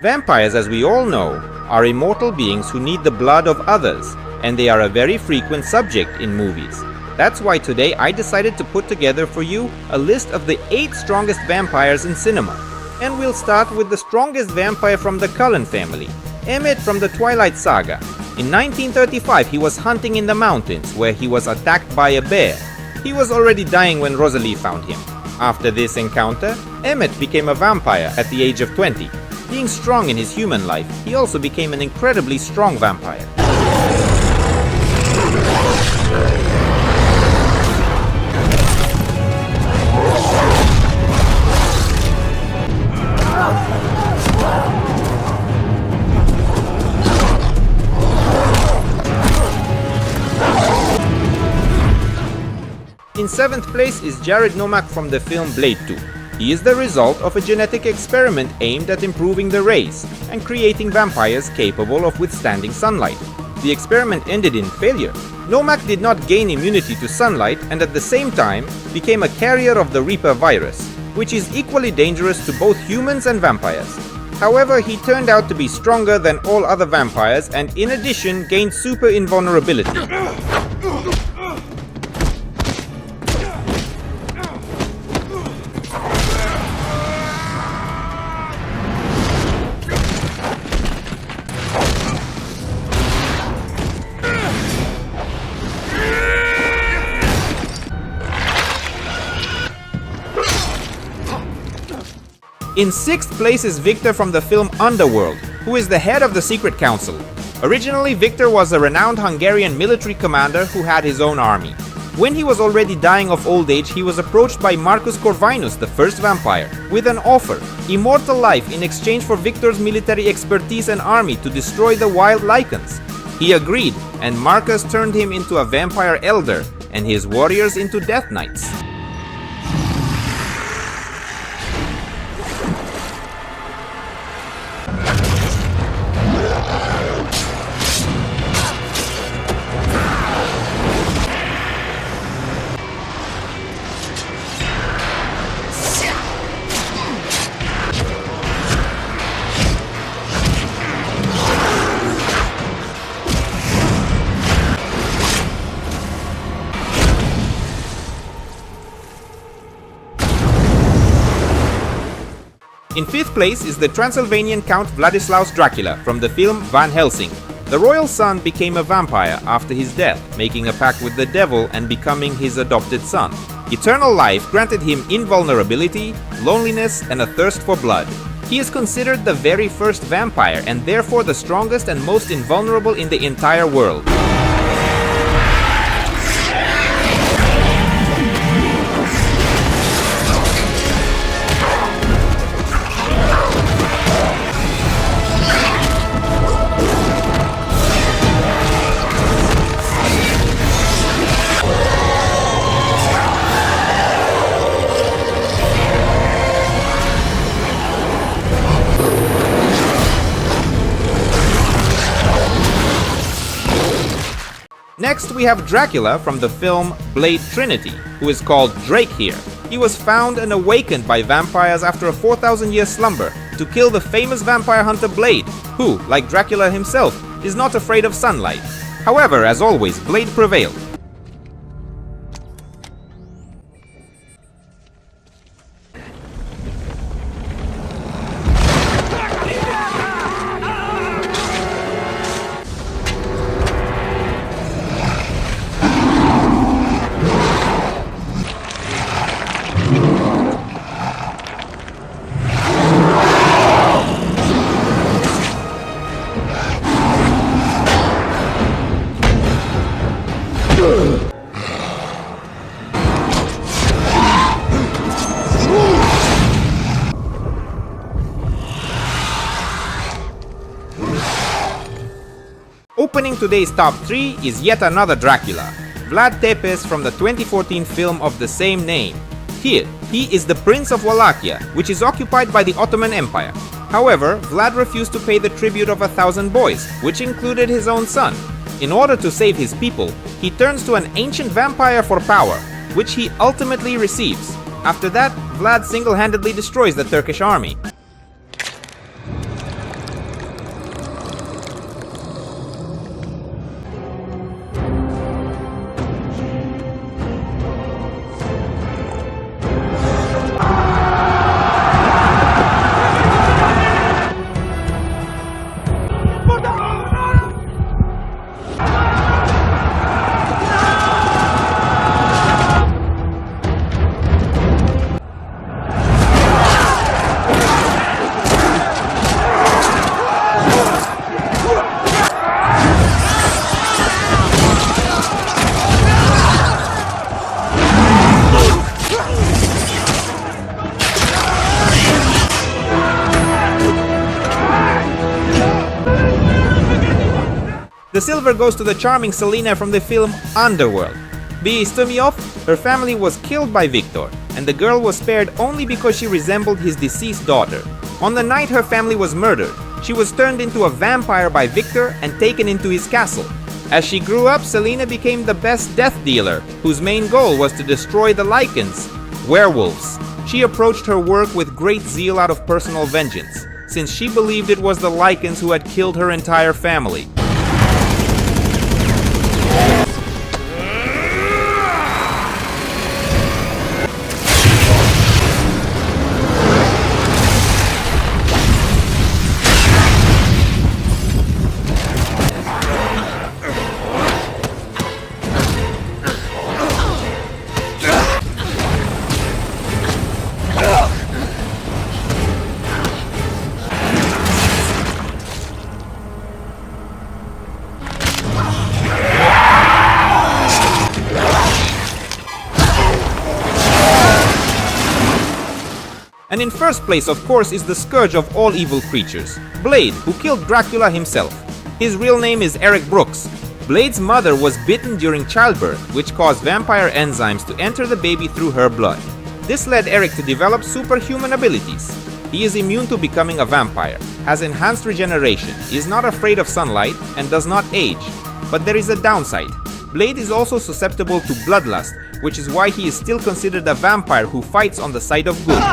Vampires, as we all know, are immortal beings who need the blood of others, and they are a very frequent subject in movies. That's why today I decided to put together for you a list of the 8 strongest vampires in cinema. And we'll start with the strongest vampire from the Cullen family, Emmett from the Twilight saga. In 1935 he was hunting in the mountains where he was attacked by a bear. He was already dying when Rosalie found him. After this encounter, Emmett became a vampire at the age of 20. Being strong in his human life, he also became an incredibly strong vampire. In 7th place is Nomac from the film Blade 2. He is the result of a genetic experiment aimed at improving the race and creating vampires capable of withstanding sunlight. The experiment ended in failure. Nomac did not gain immunity to sunlight and at the same time became a carrier of the Reaper virus, which is equally dangerous to both humans and vampires. However, he turned out to be stronger than all other vampires and in addition gained super invulnerability. In 6th place is Victor from the film Underworld, who is the head of the Secret Council. Originally, Victor was a renowned Hungarian military commander who had his own army. When he was already dying of old age, he was approached by Marcus Corvinus, the first vampire, with an offer: immortal life in exchange for Victor's military expertise and army to destroy the wild lichens. He agreed, and Marcus turned him into a vampire elder and his warriors into death knights. In 5th place is the Transylvanian Count Vladislaus Dracula from the film Van Helsing. The royal son became a vampire after his death, making a pact with the devil and becoming his adopted son. Eternal life granted him invulnerability, loneliness, and a thirst for blood. He is considered the very first vampire and therefore the strongest and most invulnerable in the entire world. Next we have Dracula from the film Blade Trinity, who is called Drake here. He was found and awakened by vampires after a 4,000-year slumber to kill the famous vampire hunter Blade, who, like Dracula himself, is not afraid of sunlight. However, as always, Blade prevailed. Opening today's top 3 is yet another Dracula, Vlad Tepes from the 2014 film of the same name. Here, he is the Prince of Wallachia, which is occupied by the Ottoman Empire. However, Vlad refused to pay the tribute of 1,000 boys, which included his own son. In order to save his people, he turns to an ancient vampire for power, which he ultimately receives. After that, Vlad single-handedly destroys the Turkish army. The silver goes to the charming Selena from the film Underworld. Biistomyov, her family was killed by Victor, and the girl was spared only because she resembled his deceased daughter. On the night her family was murdered, she was turned into a vampire by Victor and taken into his castle. As she grew up, Selena became the best death dealer, whose main goal was to destroy the Lycans, werewolves. She approached her work with great zeal out of personal vengeance, since she believed it was the Lycans who had killed her entire family. And in first place, of course, is the scourge of all evil creatures, Blade, who killed Dracula himself. His real name is Eric Brooks. Blade's mother was bitten during childbirth, which caused vampire enzymes to enter the baby through her blood. This led Eric to develop superhuman abilities. He is immune to becoming a vampire, has enhanced regeneration, is not afraid of sunlight, and does not age. But there is a downside. Blade is also susceptible to bloodlust, which is why he is still considered a vampire who fights on the side of good.